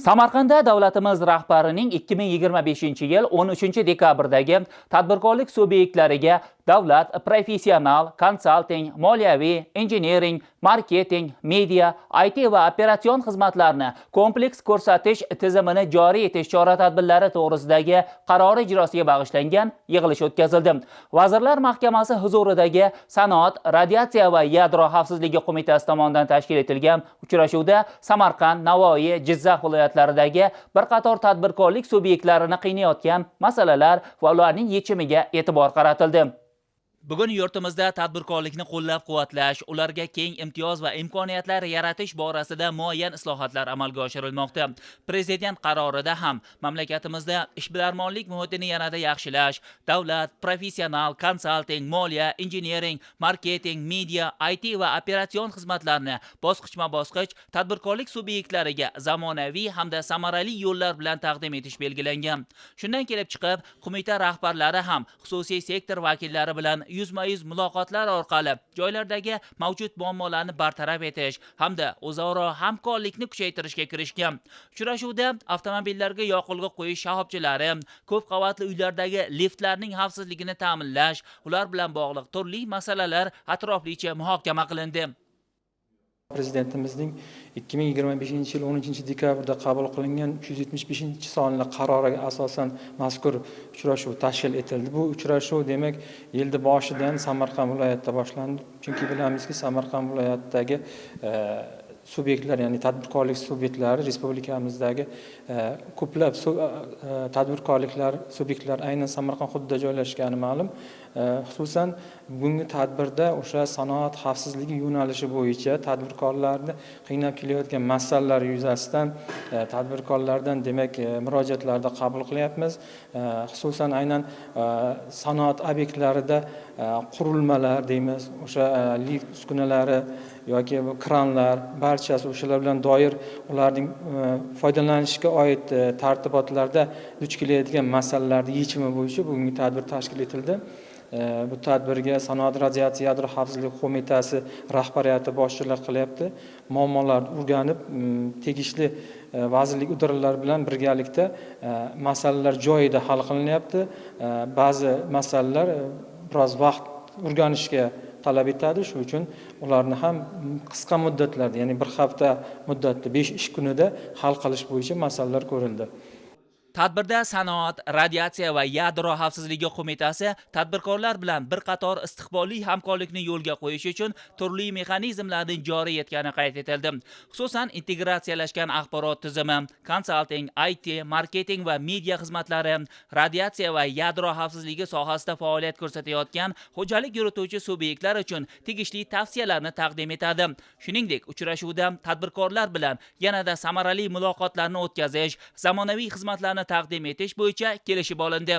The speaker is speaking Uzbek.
Samarqandda davlatimiz rahbarining 2025-yil 13-dekabrdagi tadbirkorlik subyektlariga davlat professional, konsalting, moliyaviy, injiniring, marketing, media, IT va operatsion xizmatlarni kompleks ko'rsatish tizimini joriy etish chora-tadbirlari to'g'risidagi qarori ijrosiga bag'ishlangan yig'ilish o'tkazildi. Vazirlar Mahkamasi huzuridagi Sanoat, radiatsiya va yadro xavfsizligi qo'mitasi tomonidan tashkil etilgan uchrashuvda Samarqand, Navoiy, Jizzax viloyatlaridagi bir qator tadbirkorlik subyektlarini qiynayotgan masalalar va ularning yechimiga e'tibor qaratildi. Bugun yurtimizda tadbirkorlikni qo'llab-quvvatlash, ularga keng imtiyoz va imkoniyatlar yaratish borasida muayyan islohotlar amalga oshirilmoqda. Prezident qarorida ham mamlakatimizda ishbilarmonlik muhitini yanada yaxshilash, davlat, professional, konsalting, moliya, injiniring, marketing, media, IT va operatsion xizmatlarni bosqichma-bosqich tadbirkorlik subyektlariga zamonaviy hamda samarali yo'llar bilan taqdim etish belgilangan. Shundan kelib chiqib, qo'mita rahbarlari ham xususiy sektor vakillari bilan yuzma-yuz muloqotlar orqali joylardagi mavjud muammolarni bartaraf etish hamda o'zaro hamkorlikni kuchaytirishga kirishgan. Uchrashuvda avtomobillarga yoqilg'i qo'yish shoxobchalari, ko'p qavatli uylardagi liftlarning xavfsizligini ta'minlash, ular bilan bog'liq turli masalalar atroflicha muhokama qilindi. Prezidentimizning 2025-yil 13-dekabrda qabul qilingan 375-sonli qaroriga asosan mazkur uchrashuv tashkil etildi. Bu uchrashuv demak yilni boshidan Samarqand viloyatida boshlandi. Chunki bilamizki, Samarqand viloyatidagi subyektlar, ya'ni tadbirkorlik subyektlari respublikamizdagi ko'plab tadbirkorliklar subyektlar aynan Samarqand hududida joylashgani ma'lum. Xususan bugungi tadbirda o'sha sanoat xavfsizligi yo'nalishi bo'yicha tadbirkorlarni qiynab kelayotgan masalalar yuzasidan tadbirkorlardan demak murojaatlarda qabul qilyapmiz. Xususan aynan sanoat obyektlarida qurilmalar deymiz, o'sha lift uskunalari yoki kranlar barchasi o'shalar bilan doir ularning foydalanishga oid tartibotlarda duch kelayotgan masalalarning yechimi bo'yicha bugungi tadbir tashkil etildi. Bu tadbirga Sanoat, radiatsiya, yadro xavfsizligi qo'mitasi rahbariyati boshchilik qilyapti. Muammolar o'rganib, tegishli vazirlik idoralari bilan birgalikda masalalar joyida hal qilinyapti. Ba'zi masalalar biroz vaqt o'rganishga talab etadi. Shuning uchun ularni ham qisqa muddatlarda, ya'ni bir hafta muddatda 5 ish kunida hal qilish bo'yicha masalalar ko'rildi. Tadbirda Sanoat, radiatsiya va yadro xavfsizligi qo'mitasi tadbirkorlar bilan bir qator istiqbolli hamkorlikni yo'lga qo'yish uchun turli mexanizmlarni joriy etgani qayd etildi. Xususan, integratsiyalashgan axborot tizimi, konsalting, IT, marketing va media xizmatlari, radiatsiya va yadro xavfsizligi sohasida faoliyat ko'rsatayotgan xo'jalik yurituvchi subyektlar uchun tegishli tavsiyalarni taqdim etadi. Shuningdek, uchrashuvda tadbirkorlar bilan yanada samarali muloqotlarni o'tkazish, zamonaviy xizmatlarni taqdim etish bo'yicha kelishib olindi.